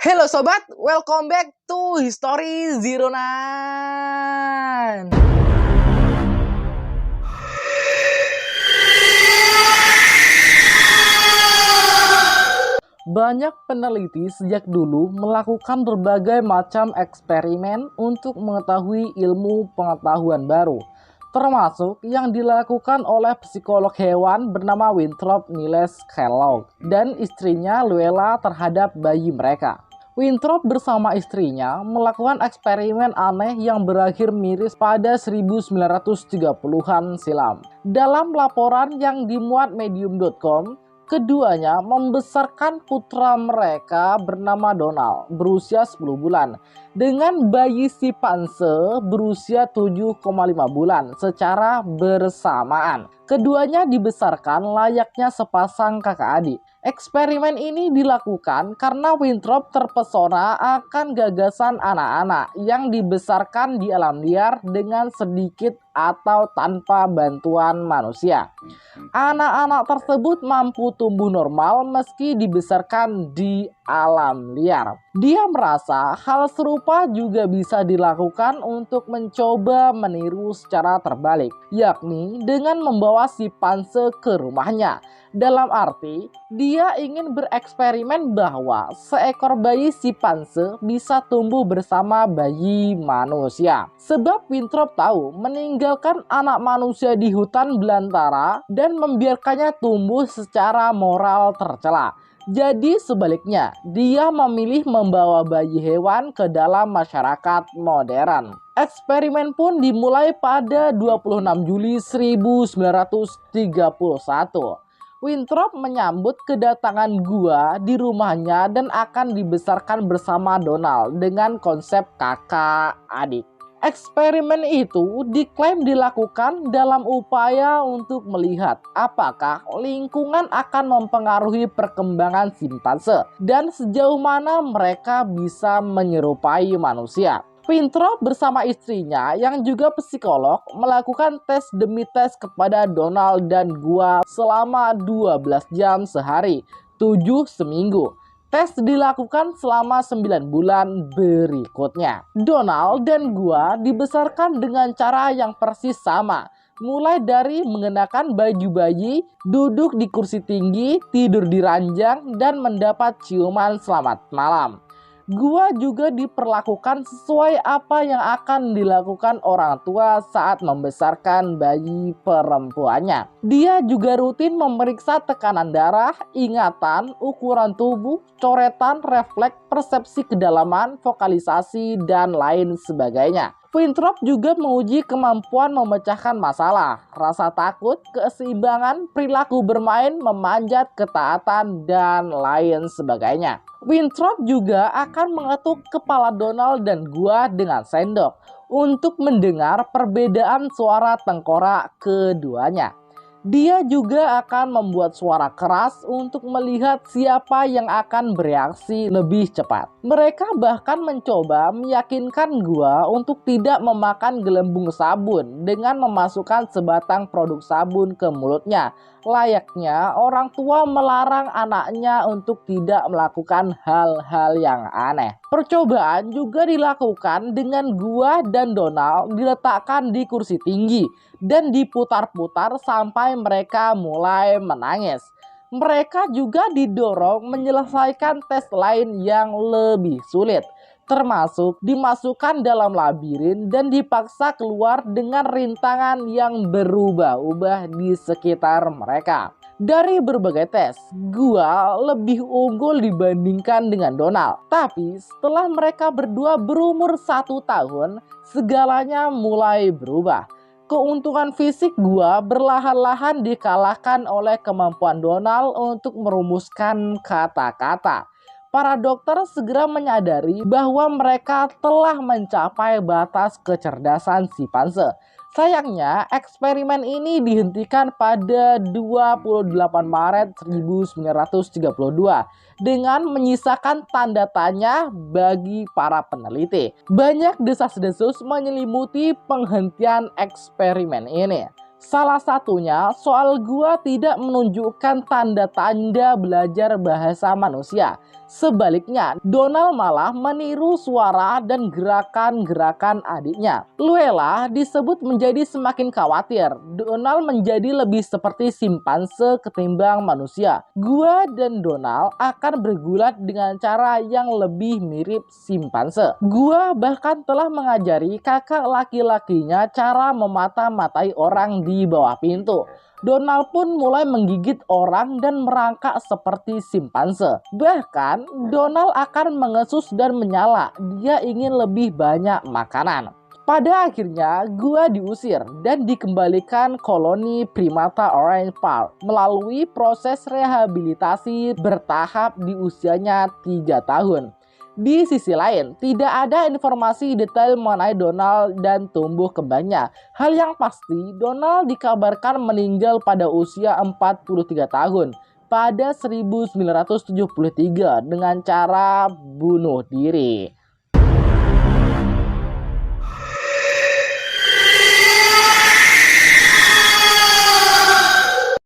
Halo sobat, welcome back to History Zero Nine. Banyak peneliti sejak dulu melakukan berbagai macam eksperimen untuk mengetahui ilmu pengetahuan baru, termasuk yang dilakukan oleh psikolog hewan bernama Winthrop Niles Kellogg dan istrinya Luella terhadap bayi mereka. Winthrop bersama istrinya melakukan eksperimen aneh yang berakhir miris pada 1930-an silam. Dalam laporan yang dimuat medium.com, keduanya membesarkan putra mereka bernama Donald berusia 10 bulan dengan bayi simpanse berusia 7,5 bulan secara bersamaan. Keduanya dibesarkan layaknya sepasang kakak adik. Eksperimen ini dilakukan karena Winthrop terpesona akan gagasan anak-anak yang dibesarkan di alam liar dengan sedikit atau tanpa bantuan manusia. Anak-anak tersebut mampu tumbuh normal meski dibesarkan di alam liar. Dia merasa hal serupa juga bisa dilakukan untuk mencoba meniru secara terbalik, yakni dengan membawa simpanse ke rumahnya. Dalam arti, dia ingin bereksperimen bahwa seekor bayi simpanse bisa tumbuh bersama bayi manusia. Sebab Winthrop tahu meninggalkan anak manusia di hutan belantara dan membiarkannya tumbuh secara moral tercela. Jadi sebaliknya, dia memilih membawa bayi hewan ke dalam masyarakat modern. Eksperimen pun dimulai pada 26 Juli 1931. Winthrop menyambut kedatangan gua di rumahnya dan akan dibesarkan bersama Donald dengan konsep kakak adik. Eksperimen itu diklaim dilakukan dalam upaya untuk melihat apakah lingkungan akan mempengaruhi perkembangan simpanse dan sejauh mana mereka bisa menyerupai manusia. Winthrop bersama istrinya yang juga psikolog melakukan tes demi tes kepada Donald dan gua selama 12 jam sehari, 7 seminggu. Tes dilakukan selama 9 bulan berikutnya. Donald dan gua dibesarkan dengan cara yang persis sama. Mulai dari mengenakan baju bayi, duduk di kursi tinggi, tidur di ranjang, dan mendapat ciuman selamat malam. Gua juga diperlakukan sesuai apa yang akan dilakukan orang tua saat membesarkan bayi perempuannya. Dia juga rutin memeriksa tekanan darah, ingatan, ukuran tubuh, coretan, refleks, persepsi kedalaman, vokalisasi, dan lain sebagainya. Winthrop juga menguji kemampuan memecahkan masalah, rasa takut, keseimbangan, perilaku bermain, memanjat, ketaatan, dan lain sebagainya. Winthrop juga akan mengetuk kepala Donald dan gua dengan sendok untuk mendengar perbedaan suara tengkorak keduanya. Dia juga akan membuat suara keras untuk melihat siapa yang akan bereaksi lebih cepat. Mereka bahkan mencoba meyakinkan gua untuk tidak memakan gelembung sabun dengan memasukkan sebatang produk sabun ke mulutnya. Layaknya orang tua melarang anaknya untuk tidak melakukan hal-hal yang aneh. Percobaan juga dilakukan dengan gua dan Donald diletakkan di kursi tinggi dan diputar-putar sampai mereka mulai menangis. Mereka juga didorong menyelesaikan tes lain yang lebih sulit, termasuk dimasukkan dalam labirin dan dipaksa keluar dengan rintangan yang berubah-ubah di sekitar mereka. Dari berbagai tes, gua lebih unggul dibandingkan dengan Donald. Tapi setelah mereka berdua berumur 1 tahun, segalanya mulai berubah. Keuntungan fisik gua berlahan-lahan dikalahkan oleh kemampuan Donald untuk merumuskan kata-kata. Para dokter segera menyadari bahwa mereka telah mencapai batas kecerdasan simpanse. Sayangnya, eksperimen ini dihentikan pada 28 Maret 1932 dengan menyisakan tanda tanya bagi para peneliti. Banyak desas-desus menyelimuti penghentian eksperimen ini. Salah satunya soal gua tidak menunjukkan tanda-tanda belajar bahasa manusia, Sebaliknya, Donald malah meniru suara dan gerakan-gerakan adiknya. Luella disebut menjadi semakin khawatir. Donald menjadi lebih seperti simpanse ketimbang manusia. Gua dan Donald akan bergulat dengan cara yang lebih mirip simpanse. Gua bahkan telah mengajari kakak laki-lakinya cara memata-matai orang di bawah pintu. Donald pun mulai menggigit orang dan merangkak seperti simpanse. Bahkan, Donald akan mengesus dan menyala. Dia ingin lebih banyak makanan. Pada akhirnya, gua diusir dan dikembalikan koloni primata Orange Park melalui proses rehabilitasi bertahap di usianya 3 tahun. Di sisi lain, tidak ada informasi detail mengenai Donald dan tumbuh kembangnya. Hal yang pasti, Donald dikabarkan meninggal pada usia 43 tahun pada 1973 dengan cara bunuh diri.